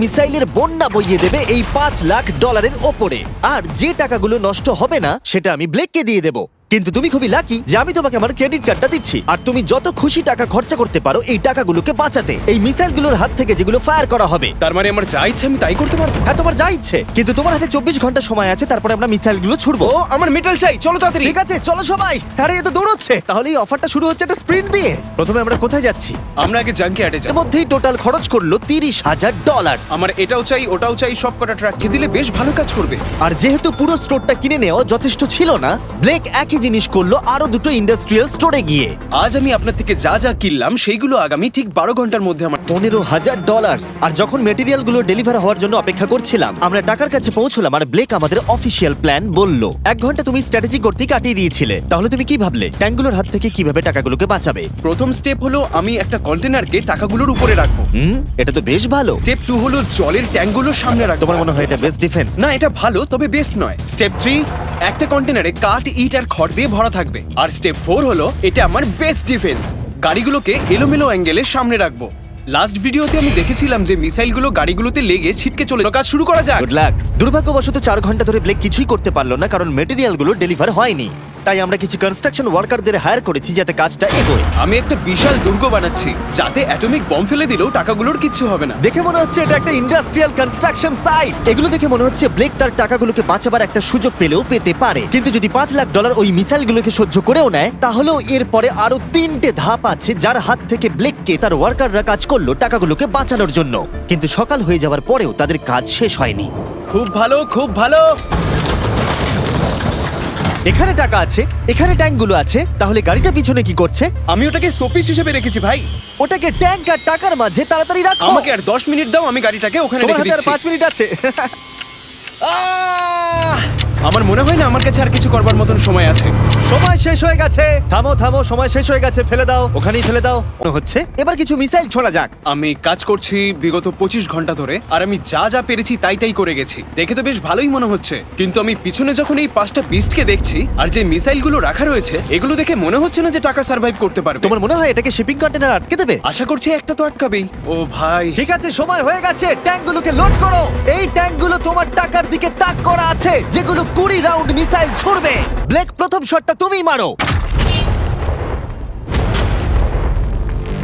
মিসাইলের বন্যা বইয়ে দেবে এই $5,00,000 ওপরে। আর যে টাকাগুলো নষ্ট হবে না সেটা আমি ব্লেককে দিয়ে দেবো। কিন্তু তুমি খুবই লাকি যে আমি তোমাকে আমার ক্রেডিট কার্ডটা দিচ্ছি, আর তুমি যত খুশি টাকা খরচা করতে পারো এই টাকাগুলোকে বাঁচাতে, এই মিসাইলগুলোর হাত থেকে যেগুলো ফায়ার করা হবে। তার মানে আমার যা ইচ্ছে আমি তাই করতে পারবো? হ্যাঁ, তোমার যা ইচ্ছে, কিন্তু তোমার হাতে 24 ঘন্টা সময় আছে, তারপরে আমরা মিসাইলগুলো ছুড়বো। ও আমার মেটাল চাই, চলো তাড়াতাড়ি। ঠিক আছে, চলো সবাই। আরে এ তো দৌড়চ্ছে। তাহলে এই অফারটা শুরু হচ্ছে একটা স্প্রিন্ট দিয়ে। প্রথমে আমরা কোথায় যাচ্ছি? আমরা আগে জাঙ্কিয়ার্ডে এর যাব। মধ্যেই টোটাল খরচ করলো $30,000। আমার এটাও চাই ওটাও চাই, সব কটা ট্রাক দিলে বেশ ভালো কাজ করবে। আর যেহেতু পুরো স্টোরটা কিনে নেওয়া যথেষ্ট ছিল না, ব্লেক একই জিনিস করলো আরো দুটো ইন্ডাস্ট্রিয়াল স্টোরে গিয়ে। আজ আমি আপনার থেকে যা যা কিনলাম সেইগুলো আগামী ঠিক 12 ঘন্টার মধ্যে আমার $15,000। আর যখন মেটেরিয়াল গুলো ডেলিভার হওয়ার জন্য অপেক্ষা করছিলাম, আমরা টাকার কাছে পৌঁছলাম আর ব্লেক আমাদের অফিসিয়াল প্ল্যান বলল। 1 ঘন্টা তুমি স্ট্র্যাটেজি করতে কাটিয়ে দিয়েছিলে, তাহলে তুমি কি ভাবলে ট্যাঙ্কগুলোর হাত থেকে কিভাবে টাকাগুলোকে বাঁচাবে? প্রথম স্টেপ হলো আমি একটা কন্টেনারকে টাকাগুলোর উপরে রাখবো। এটা তো বেশ ভালো। স্টেপ 2 হলো জলের ট্যাঙ্কগুলো সামনে রাখবো। তোমার মনে হয় এটা বেস্ট ডিফেন্স? না, এটা ভালো তবে বেস্ট নয়। স্টেপ 3 একটা কন্টেনারে কাঠ, ইট আর খড় দিয়ে ভরা থাকবে। আর স্টেপ 4 হলো এটা আমার বেস্ট ডিফেন্স, গাড়িগুলোকে এলোমেলো অ্যাঙ্গেলে সামনে রাখবো। লাস্ট ভিডিওতে আমি দেখেছিলাম যে মিসাইলগুলো গাড়িগুলোতে লেগে ছিটকে চলে। কাজ শুরু করা যাক। Good luck. দুর্ভাগ্যবশত 4 ঘন্টা ধরে ব্লেক কিছুই করতে পারলো না, কারণ মেটেরিয়ালগুলো ডেলিভার হয়নি। তাই আমরা কিছু কনস্ট্রাকশন ওয়ার্কারদের হায়ার করেছি যাতে কাজটা এগোয়। আমি একটা বিশাল দুর্গ বানাচ্ছি যাতে অ্যাটমিক বম ফেলে দিলেও টাকাগুলোর কিচ্ছু হবে না। দেখে মনে হচ্ছে এটা একটা ইন্ডাস্ট্রিয়াল কনস্ট্রাকশন সাইট। এগুলো দেখে মনে হচ্ছে ব্লেক তার টাকাগুলোকে বাঁচাবার একটা সুযোগ পেলেও পেতে পারে, কিন্তু যদি $5,00,000 ওই মিসাইলগুলোকে সহ্য করেও নেয়, তাহলেও এরপরে আরো 3টে ধাপ আছে যার হাত থেকে ব্লেককে তার ওয়ার্কাররা কাজ করলো টাকাগুলোকে বাঁচানোর জন্য। কিন্তু সকাল হয়ে যাওয়ার পরেও তাদের কাজ শেষ হয়নি। খুব ভালো, খুব ভালো। এখানে টাকা আছে, এখানে ট্যাঙ্কগুলো আছে, তাহলে গাড়িটা পিছনে কি করছে? আমি ওটাকে শোপিস হিসেবে রেখেছি ভাই। ওটাকে ট্যাঙ্ক আর টাকার মাঝে তাড়াতাড়ি রাখো। আমাকে আর 10 মিনিট দাও, আমি গাড়িটাকে ওখানে তোমার রেখে হাতে আর দিচ্ছি। 5 মিনিট আছে। আমার মনে হয় না আমার কাছে আর কিছু করবার মতন সময় আছে। সময় শেষ হয়ে গেছে। থামো থামো, সময় শেষ হয়ে গেছে। ফেলে দাও, ওখানেই ফেলে দাও। মনে হচ্ছে এবার কিছু মিসাইল ছোড়া যাক। আমি কাজ করছি বিগত 25 ঘন্টা ধরে, আর আমি যা যা পেরেছি তাই তাই করে গেছি। দেখে তো বেশ ভালোই মনে হচ্ছে, কিন্তু আমি পিছনে যখন এই 5টা বিস্টকে দেখছি আর যে মিসাইলগুলো রাখা রয়েছে, এগুলো দেখে মনে হচ্ছে না যে টাকা সার্ভাইভ করতে পারবে। তোমার মনে হয় এটাকে শিপিং কন্টেনার আটকে দেবে? আশা করছি একটা তো আটকাবেই। ও ভাই, ঠিক আছে, সময় হয়ে গেছে। ট্যাঙ্কগুলোকে লোড করো। এই ট্যাঙ্কগুলো তোমার টাকার দিকে তাক করা আছে, যেগুলো 20 রাউন্ড মিসাইল ছুড়বে। ব্লেক, প্রথম শটটা তুমিই মারো।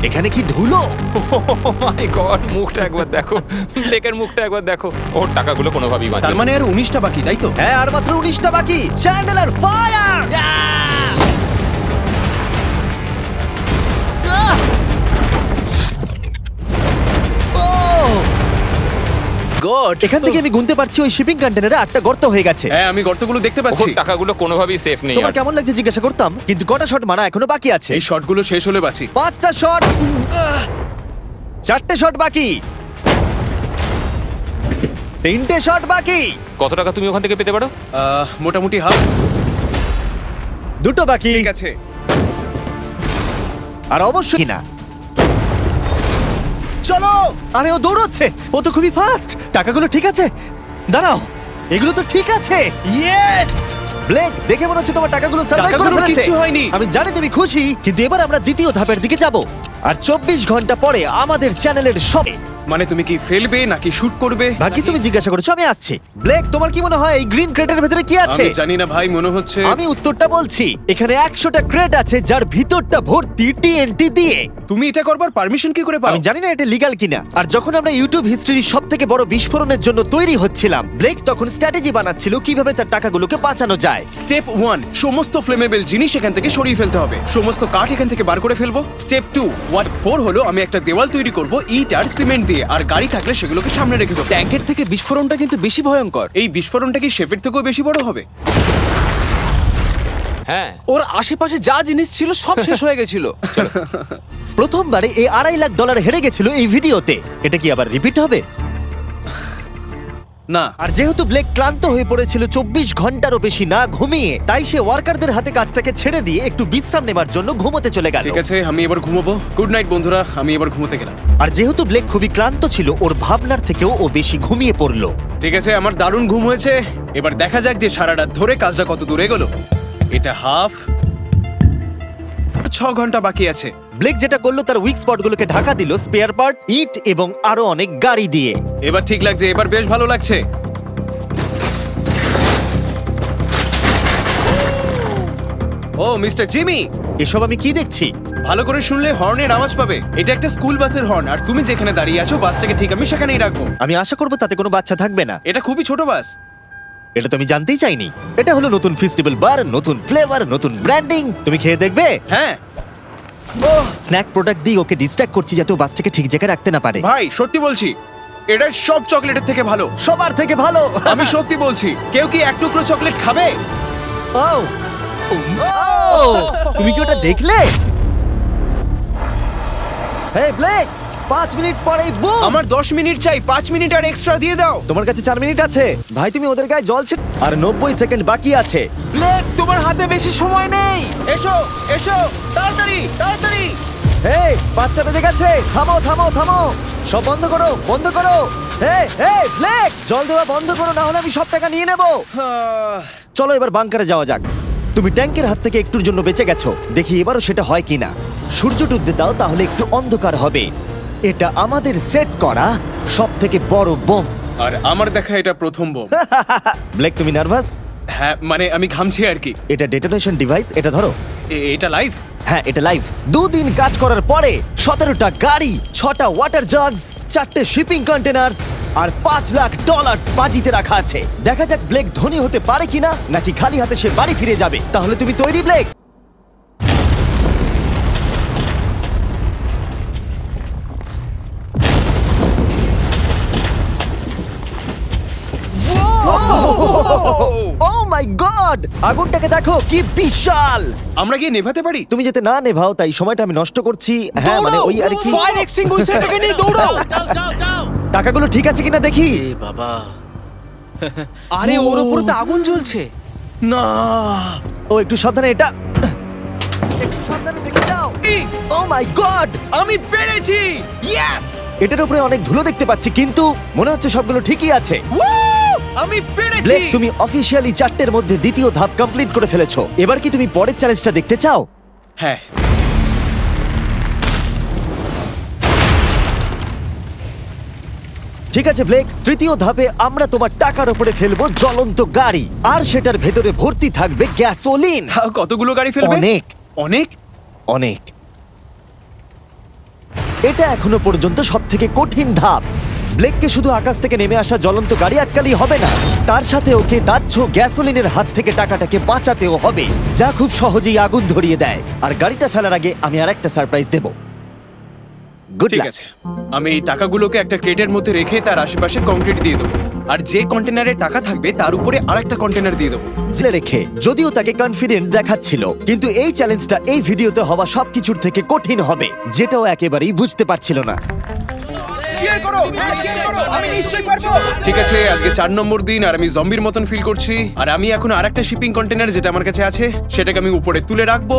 এখানে কি ধুলো! মাই গড, মুখটা একবার দেখো, ব্লেকের মুখটা একবার দেখো। ওর টাকাগুলো কোনোভাবেই বাঁচবে। তার মানে আর 19টা বাকি, তাই তো? হ্যাঁ, আর মাত্র 19টা বাকি। Chandler fire! গড, এখান থেকে আমি গুনতে পারছি ওই শিপিং কন্টেনারে 8টা গর্ত হয়ে গেছে। হ্যাঁ, আমি গর্তগুলো দেখতে ওর পাচ্ছি। টাকাগুলো কোনোভাবেই সেফ নেই। তোমার কেমন লাগছে জিজ্ঞাসা করতাম, কিন্তু কটা শট মারা এখনো বাকি আছে। এই শটগুলো শেষ হলে বাঁচি। 5টা শট, 4টে শট বাকি, 3টে শট বাকি। কত টাকা তুমি ওখান থেকে পেতে পারো? মোটামুটি হাফ। 2টো বাকি। ঠিক আছে। আর অবশ্যই না। চলো। আরে ও দৌড়চ্ছে, ও তো খুবই ফাস্ট। টাকাগুলো ঠিক আছে? দাঁড়াও, এগুলো তো ঠিক আছে। ইয়েস! ব্লেক, দেখে মনে হচ্ছে তোমার টাকাগুলো সার্ভাইভ করে টাকাগুলোর ফেলেছে। কিচ্ছু হয়নি। আমি জানি তুমি খুশি, কিন্তু এবার আমরা দ্বিতীয় ধাপের দিকে যাব। আর 24 ঘন্টা পরে আমাদের চ্যানেলের সব। মানে তুমি কি ফেলবে নাকি শুট করবে? বাকি তুমি জিজ্ঞাসা করেছো, আমি আসছি। ব্লেক, তোমার কি মনে হয় এই গ্রিন ক্রেটের ভেতরে কি আছে? আমি জানি না ভাই, মনে হচ্ছে। আমি উত্তরটা বলছি। এখানে 100টা ক্রেট আছে যার ভিতরটা ভর্তি টিএনটি দিয়ে। তুমি এটা করবার পারমিশন কি করে পাও? আমি জানি না এটা লিগ্যাল কিনা। আর যখন আমরা ইউটিউব হিস্ট্রির সবথেকে বড় বিস্ফোরণের জন্য তৈরি হচ্ছিলাম, ব্লেক তখন স্ট্র্যাটেজি বানাচ্ছিল কিভাবে তার টাকাগুলোকে বাঁচানো যায়। স্টেপ 1, সমস্ত ফ্লেমেবল জিনিস এখান থেকে সরিয়ে ফেলতে হবে। সমস্ত কাঠ এখান থেকে বার করে ফেলবো। স্টেপ 2, 4 হলো আমি একটা দেওয়াল তৈরি করব ইট আর সিমেন্ট দিয়ে, আর গাড়ি থাকলে সেগুলোকে সামনে রেখে দেবো। ট্যাঙ্কের থেকে বিস্ফোরণটা কিন্তু বেশি ভয়ঙ্কর। এই বিস্ফোরণটা কি শেফের থেকেও বেশি বড় হবে? হ্যাঁ, ওর আশেপাশে যা জিনিস ছিল সব শেষ হয়ে গেছিল। প্রথমবারে এই $2.5 লাখ হেরে গেছিল এই ভিডিওতে। এটা কি আবার রিপিট হবে? না। আর যেহেতু ব্লেক ক্লান্ত হয়ে পড়েছিল 24 ঘন্টারও বেশি না ঘুমিয়ে, তাই সে ওয়ার্কারদের হাতে কাজটাকে ছেড়ে দিয়ে একটু বিশ্রাম নেবার জন্য ঘুমোতে চলে গেল। ঠিক আছে, আমি এবার ঘুমোবো। গুড নাইট বন্ধুরা, আমি এবার ঘুমোতে গেলাম। আর যেহেতু ব্লেক খুবই ক্লান্ত ছিল, ওর ভাবনার থেকেও ও বেশি ঘুমিয়ে পড়লো। ঠিক আছে, আমার দারুণ ঘুম হয়েছে। এবার দেখা যাক যে সারা রাত ধরে কাজটা কত দূর এগোলো। এটা হাফ, 6 ঘন্টা বাকি আছে। ব্লেক যেটা করলো তার উইক স্পটগুলোকে ঢাকা দিল স্পেয়ার পার্ট, ইট এবং আরো অনেক গাড়ি দিয়ে। এবার ঠিক লাগছে, এবার বেশ ভালো লাগছে। ও মিস্টার জিমি, এসব আমি কি দেখছি? ভালো করে শুনলে হর্নের আওয়াজ পাবে। এটা একটা স্কুল বাসের হর্ন, আর তুমি যেখানে দাঁড়িয়ে আছো বাসটাকে ঠিক আমি সেখানেই রাখবো। আমি আশা করবো তাতে কোনো বাচ্চা থাকবে না। এটা খুবই ছোট বাস। এটা তো আমি জানতেই চাইনি। এটা হলো নতুন ফেস্টিভ্যাল বার, নতুন ফ্লেভার, নতুন ব্র্যান্ডিং। তুমি খেয়ে দেখবে? হ্যাঁ স্ন্যাক প্রোডাক্ট দিয়ে ওকে ডিস্ট্র্যাক্ট করছি যাতে ও বাসটাকে ঠিক জায়গায় রাখতে না পারে। ভাই, সত্যি বলছি এটা সব চকলেটের থেকে ভালো। সবার থেকে ভালো। আমি সত্যি বলছি। কেউ কি এক টুকরো চকলেট খাবে? ও তুমি কি ওটা দেখলে? হে ব্লেক, 5 মিনিট পরেই বুম। আমার 10 মিনিট চাই, 5 মিনিট আর এক্সট্রা দিয়ে দাও। তোমার কাছে 4 মিনিট আছে ভাই, তুমি ওদের গায়ে জল ছিট। আর 90 সেকেন্ড বাকি আছে। ব্লেক, তোমার হাতে বেশি সময় নেই। এসো এসো, তাড়াতাড়ি তাড়াতাড়ি। হে, 5টা বেজে গেছে। থামো থামো থামো, সব বন্ধ করো বন্ধ করো। হে হে ব্লেক, জল দেওয়া বন্ধ করো, না হলে আমি সব টাকা নিয়ে নেব। চলো এবার বাংকারে যাওয়া যাক। তুমি ট্যাঙ্কের হাত থেকে একটুর জন্য বেঁচে গেছো, দেখি এবারও সেটা হয় কিনা। সূর্য ডুবতে দাও, তাহলে একটু অন্ধকার হবে। এটা আমাদের সেট করা সব থেকে বড় বোম। আর আমার দেখা এটা প্রথম বোম। ব্লেক, তুমি নার্ভাস? হ্যাঁ, মানে আমি ঘামছি আর কি। এটা ডেটোনেশন ডিভাইস, এটা ধরো। এটা লাইভ? হ্যাঁ, এটা লাইভ। 2 দিন কাজ করার পরে 17টা গাড়ি, 6টা ওয়াটার জাগস, 4টে শিপিং কন্টেনার্স আর $5 লাখ বাজিতে রাখা আছে। দেখা যাক ব্লেক ধনী হতে পারে কিনা, নাকি খালি হাতে সে বাড়ি ফিরে যাবে। তাহলে তুমি তৈরি ব্লেক? ও মাই গড, আগুনটাকে দেখো কি বিশাল। আমরা গিয়ে নেভাতে পারি? তুমি যেতে না নেভাও, তাই সময়টা আমি নষ্ট করছি। হ্যাঁ মানে ওই আর কি। ফায়ার এক্সটিংগুইশারটাকে নিয়ে দৌড়াও। টাকাগুলো ঠিক আছে কিনা দেখি। এ বাবা, আরে ওর উপরে তো আগুন জ্বলছে। না, ও একটু সাবধানে, এটা একটু সাবধানে দেখে যাও। ও মাই গড, আমি পেরেছি। ইয়েস! এটার উপরে অনেক ধুলো দেখতে পাচ্ছি, কিন্তু মনে হচ্ছে সবগুলো ঠিকই আছে। আমি পেরেছি। ব্লেক, তুমি অফিশিয়ালি 4টের মধ্যে দ্বিতীয় ধাপ কমপ্লিট করে ফেলেছো। এবার কি তুমি পরের চ্যালেঞ্জটা দেখতে চাও? হ্যাঁ। ঠিক আছে ব্লেক, তৃতীয় ধাপে আমরা তোমার টাকার উপরে ফেলবো জ্বলন্ত গাড়ি, আর সেটার ভেতরে ভর্তি থাকবে গ্যাসোলিন। তাও কতগুলো গাড়ি ফেলবে? অনেক অনেক অনেক। এটা এখনো পর্যন্ত সবথেকে কঠিন ধাপ। ব্লেককে শুধু আকাশ থেকে নেমে আসা জ্বলন্ত গাড়ি আটকালেই হবে না, তার সাথে ওকে দাহ্য গ্যাসোলিনের হাত থেকে টাকাটাকে বাঁচাতেও হবে, যা খুব সহজেই আগুন ধরিয়ে দেয়। আর গাড়িটা ফেলার আগে আমি আরেকটা সারপ্রাইজ দেব। গুড ঠিক লাক। আছে, আমি এই টাকাগুলোকে একটা ক্রেটের মধ্যে রেখে তার আশেপাশে কংক্রিট দিয়ে দেবো, আর যে কন্টেনারে টাকা থাকবে তার উপরে আরেকটা কন্টেনার দিয়ে দেবো। জেলে রেখে, যদিও তাকে কনফিডেন্ট দেখাচ্ছিল, কিন্তু এই চ্যালেঞ্জটা এই ভিডিওতে হওয়া সবকিছুর থেকে কঠিন হবে, যেটাও একেবারেই বুঝতে পারছিল না। ঠিক আছে, আজকে 4 নম্বর দিন, আর আমি জম্বির মতন ফিল করছি। আর আমি এখন আরেকটা শিপিং কন্টেনার যেটা আমার কাছে আছে সেটাকে আমি উপরে তুলে রাখবো,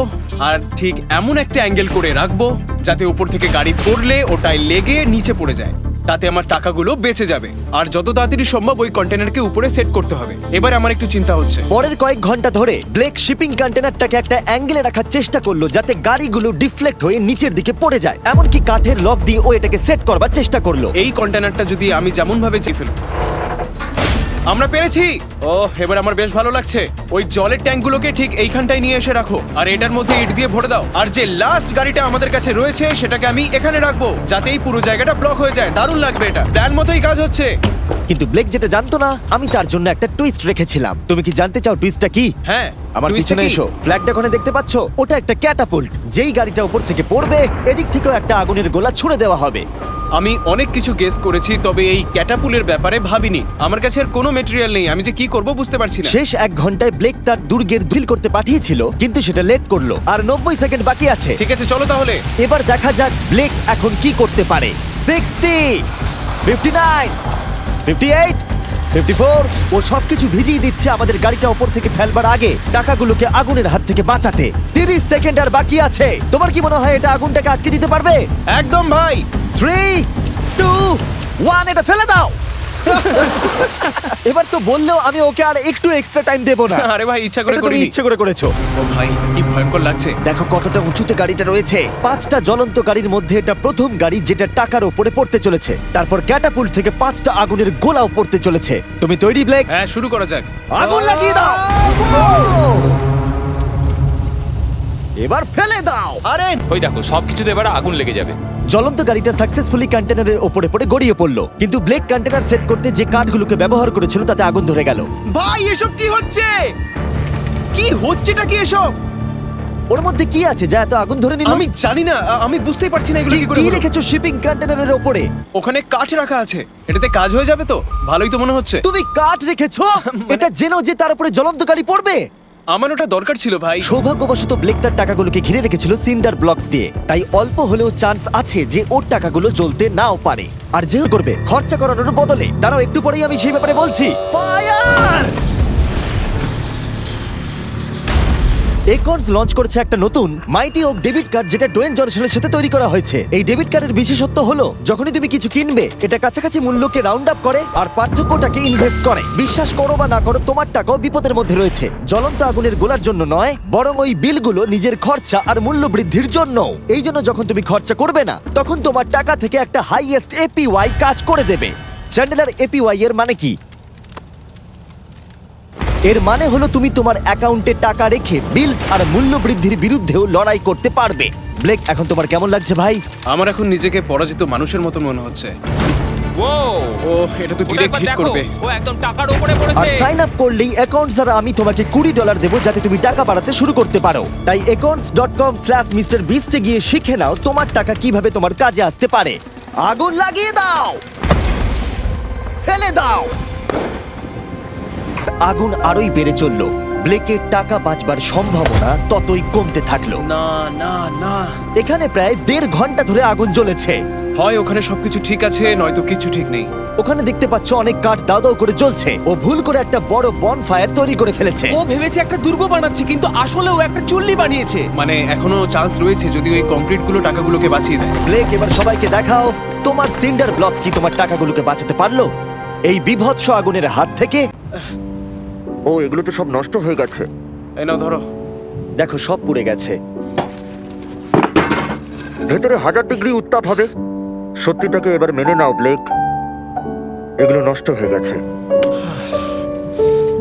আর ঠিক এমন একটা অ্যাঙ্গেল করে রাখবো যাতে উপর থেকে গাড়ি পড়লে ওটাই লেগে নিচে পড়ে যায়, তাতে আমার টাকাগুলো বেঁচে যাবে। আর যত তাড়াতাড়ি সম্ভব ওই কন্টেনারকে উপরে সেট করতে হবে। এবার আমার একটু চিন্তা হচ্ছে। পরের কয়েক ঘন্টা ধরে ব্লেক শিপিং কন্টেনারটাকে একটা অ্যাঙ্গেলে রাখার চেষ্টা করলো যাতে গাড়িগুলো ডিফ্লেক্ট হয়ে নিচের দিকে পড়ে যায়। এমনকি কাঠের লক দিয়ে ও এটাকে সেট করবার চেষ্টা করলো। এই কন্টেনারটা যদি আমি যেমন ভাবে চেয়ে ফেলব। আমরা পেরেছি। ও, এবার আমার বেশ ভালো লাগছে। ওই জলের ট্যাঙ্কগুলোকে ঠিক এইখানটায় নিয়ে এসে রাখো, আর এটার মধ্যে ইট দিয়ে ভরে দাও। আর যে লাস্ট গাড়িটা আমাদের কাছে রয়েছে সেটাকে আমি এখানে রাখবো, যাতে এই পুরো জায়গাটা ব্লক হয়ে যায়। দারুণ লাগবে, এটা প্ল্যান মতোই কাজ হচ্ছে। কিন্তু ব্লেক যেটা জানতো না, আমি তার জন্য একটা টুইস্ট রেখেছিলাম। তুমি কি জানতে চাও টুইস্টটা কি? হ্যাঁ, আমার টুইস্টটা পিছনে কি? এসো। ফ্ল্যাগটা ওখানে দেখতে পাচ্ছো? ওটা একটা ক্যাটাপুল্ট। যেই গাড়িটা উপর থেকে পড়বে, এদিক থেকেও একটা আগুনের গোলা ছুড়ে দেওয়া হবে। আমি অনেক কিছু গেস করেছি, তবে এই ক্যাটাপুলের ব্যাপারে ভাবিনি। আমার কাছে আর কোনো ম্যাটেরিয়াল নেই, আমি যে কি করব বুঝতে পারছি না। শেষ 1 ঘন্টায় ব্লেক তার দুর্গের ড্রিল করতে পাঠিয়েছিল, কিন্তু সেটা লেট করলো। আর 90 সেকেন্ড বাকি আছে। ঠিক আছে, চলো তাহলে। এবার দেখা যাক ব্লেক এখন কি করতে পারে। 60, 59, 58, 54। ও সবকিছু ভিজিয়ে দিচ্ছে আমাদের গাড়িটা উপর থেকে ফেলবার আগে, টাকাগুলোকে আগুনের হাত থেকে বাঁচাতে। 30 সেকেন্ড আর বাকি আছে। তোমার কি মনে হয় এটা আগুনটাকে আটকে দিতে পারবে? একদম ভাই। 3, 2, 1, এটা ফেলে দাও। এবার তো বললেও আমি ওকে আর একটু এক্সট্রা টাইম দেবো না। আরে ভাই ইচ্ছা করে এটা তুমি করিনি। ইচ্ছে করে করেছো। ও ভাই কি ভয়ঙ্কর লাগছে। দেখো কতটা উঁচুতে গাড়িটা রয়েছে। 5টা জ্বলন্ত গাড়ির মধ্যে এটা প্রথম গাড়ি যেটা টাকার উপরে পড়তে চলেছে। তারপর ক্যাটাপুল্ট থেকে 5টা আগুনের গোলাও পড়তে চলেছে। তুমি তৈরি ব্লেক? হ্যাঁ শুরু করা যাক। আগুন লাগিয়ে দাও। এবার ফেলে দাও। আরে ওই দেখো সবকিছুতে এবার আগুন লেগে যাবে। জ্বলন্ত গাড়িটা সাকসেসফুলি কন্টেনারের ওপরে পড়ে গড়িয়ে পড়লো, কিন্তু ব্লেক কন্টেনার সেট করতে যে কাঠগুলোকে ব্যবহার করেছিল তাতে আগুন ধরে গেল। ভাই এসব কি হচ্ছে? কি হচ্ছেটা কি এসব? ওর মধ্যে কি আছে যা এত আগুন ধরে নিল? আমি জানি না, আমি বুঝতেই পারছি না এগুলো কি করে কি হলো। রেখেছো শিপিং কন্টেনারের ওপরে? ওখানে কাঠ রাখা আছে, এটাতে কাজ হয়ে যাবে তো? ভালোই তো মনে হচ্ছে। তুমি কাঠ রেখেছো? এটা জেনো যে তার উপরে জ্বলন্ত গাড়ি পড়বে। আমার ওটা দরকার ছিল ভাই। সৌভাগ্যবশত ব্লেক তার টাকাগুলোকে ঘিরে রেখেছিল সিন্ডার ব্লকস দিয়ে, তাই অল্প হলেও চান্স আছে যে ওর টাকাগুলো জ্বলতে নাও পারে। আর যেও করবে খরচা করানোর বদলে। দাঁড়াও একটু পরেই আমি সেই ব্যাপারে বলছি। ফায়ার! একর্স লঞ্চ করেছে একটা নতুন মাইটি ওক ডেবিট কার্ড, যেটা ডোয়েন জনসনের সাথে তৈরি করা হয়েছে। এই ডেবিট কার্ডের বিশেষত্ব হলো যখনই তুমি কিছু কিনবে এটা কাছাকাছি মূল্যকে রাউন্ড আপ করে আর পার্থক্যটাকে ইনভেস্ট করে। বিশ্বাস করো বা না করো, তোমার টাকাও বিপদের মধ্যে রয়েছে। জ্বলন্ত আগুনের গোলার জন্য নয়, বরং ওই বিলগুলো নিজের খরচা আর মূল্য বৃদ্ধির জন্য। এই জন্য যখন তুমি খরচা করবে না তখন তোমার টাকা থেকে একটা হাইয়েস্ট এপিওয়াই কাজ করে দেবে। চ্যান্ডেলার, এপিওয়াই এর মানে কি? এর মানে হলো তুমি তোমার অ্যাকাউন্টে টাকা রেখে বিলস আর মূল্য বৃদ্ধির বিরুদ্ধেও লড়াই করতে পারবে। ব্লেক, এখন তোমার কেমন লাগছে ভাই? আমার এখন নিজেকে পরাজিত মানুষের মতো মনে হচ্ছে। ও ও এটা তো ডিরেক্ট হিট করবে। ও একদম টাকার উপরে আর পড়েছে। সাইন আপ করলেই অ্যাকাউন্টস দ্বারা আমি তোমাকে $20 দেবো যাতে তুমি টাকা বাড়াতে শুরু করতে পারো। তাই accounts.com/MrBeast এ গিয়ে শিখে নাও তোমার টাকা কিভাবে তোমার কাজে আসতে পারে। আগুন লাগিয়ে দাও, ফেলে দাও। আগুন আরোই বেড়ে চললো। ব্লেকের টাকা বাঁচবার সম্ভাবনা ততই কমতে থাকলো। না না না, এখানে প্রায় 1.5 ঘন্টা ধরে আগুন জ্বলেছে। হয় ওখানে সবকিছু ঠিক আছে নয়তো কিছু ঠিক নেই। ওখানে দেখতে পাচ্ছ অনেক কাঠ দাও দাও করে জ্বলছে। ও ভুল করে একটা বড় বনফায়ার তৈরি করে ফেলেছে। ও ভেবেছে একটা দুর্গ বানাচ্ছে, কিন্তু আসলে ও একটা চুল্লি বানিয়েছে। মানে এখনো চান্স রয়েছে যদি ওই কংক্রিট গুলো টাকাগুলোকে বাঁচিয়ে দেয়। ব্লেক, এবার সবাইকে দেখাও তোমার সিন্ডার ব্লক কি তোমার টাকাগুলোকে বাঁচাতে পারলো এই বিভৎস আগুনের হাত থেকে? ও, এগুলো তো সব নষ্ট হয়ে গেছে। এই নাও ধরো। দেখো সব পুড়ে গেছে। ভেতরে 1000 ডিগ্রি উত্তাপ হবে। সত্যিটাকে এবার মেনে নাও ব্লেক, এগুলো নষ্ট হয়ে গেছে।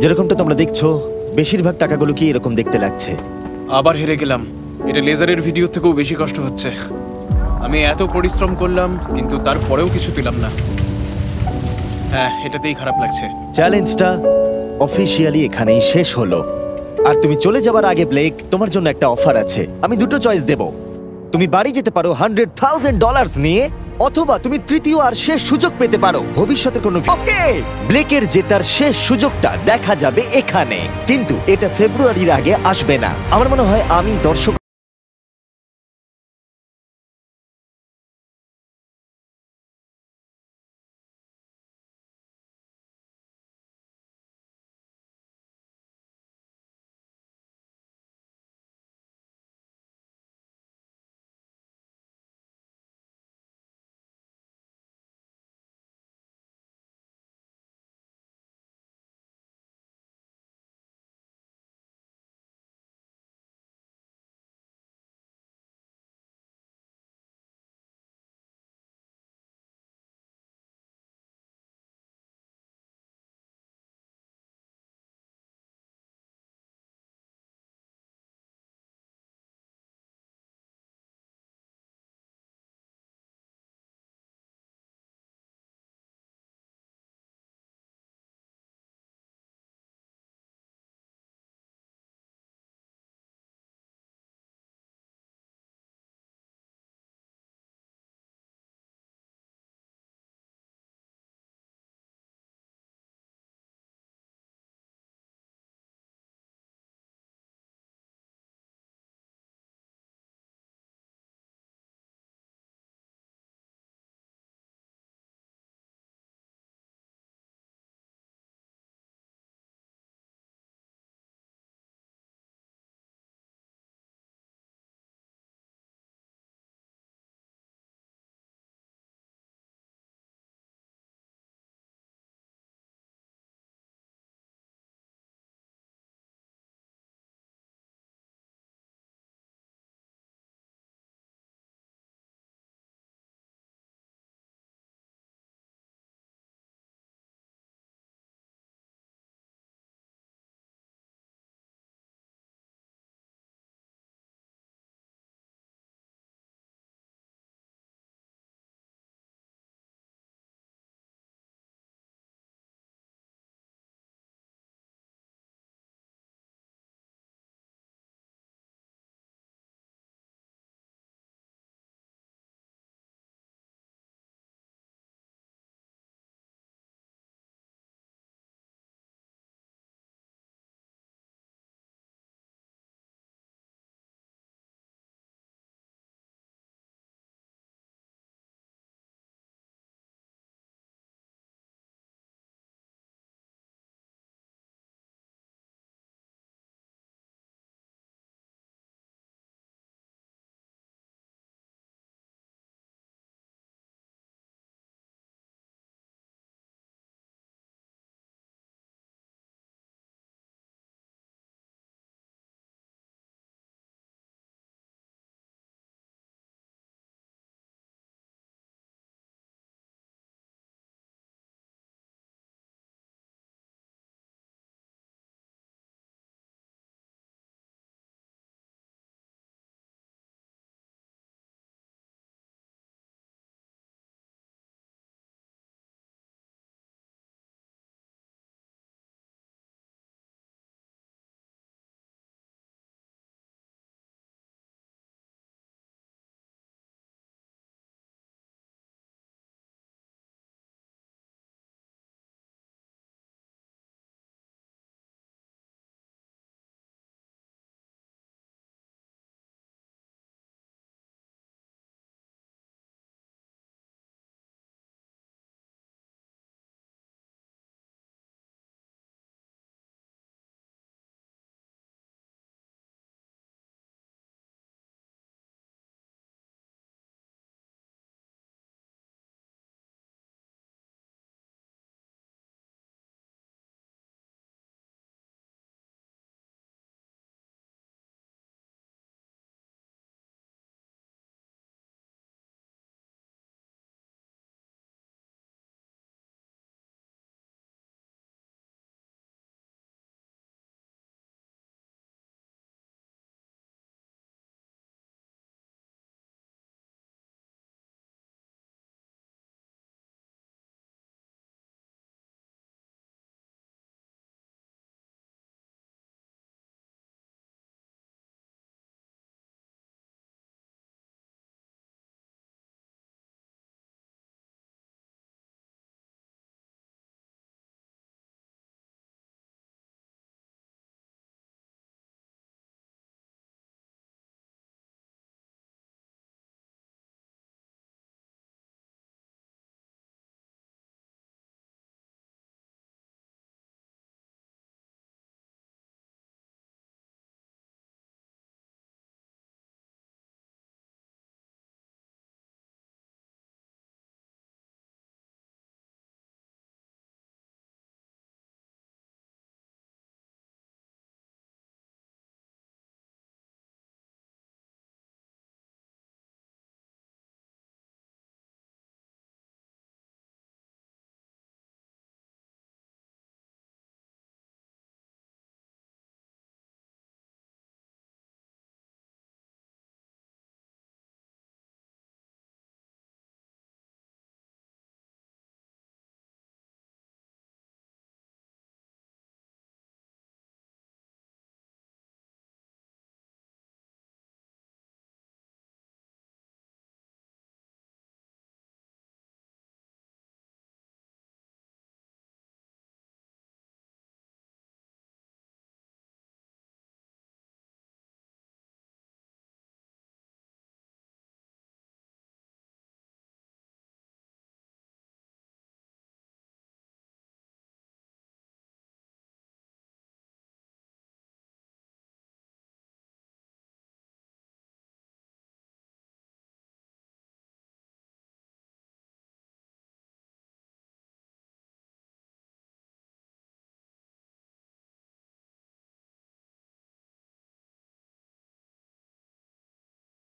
যেরকমটা তোমরা দেখছো বেশিরভাগ টাকাগুলো কি এরকম দেখতে লাগছে। আবার হেরে গেলাম। এটা লেজারের ভিডিও থেকেও বেশি কষ্ট হচ্ছে। আমি এত পরিশ্রম করলাম কিন্তু তারপরেও কিছু পেলাম না। হ্যাঁ, এটাতেই খারাপ লাগছে। চ্যালেঞ্জটা অফিসিয়ালি এখানেই শেষ হলো। আর তুমি চলে যাবার আগে ব্লেক, তোমার জন্য একটা অফার আছে। আমি দুটো চয়েস দেব। তুমি বাড়ি যেতে পারো $100,000 নিয়ে, অথবা তুমি তৃতীয় আর শেষ সুযোগ পেতে পারো ভবিষ্যতের কোনো। ওকে, ব্লেকের জেতার শেষ সুযোগটা দেখা যাবে এখানে, কিন্তু এটা ফেব্রুয়ারির আগে আসবে না। আমার মনে হয় আমি দর্শক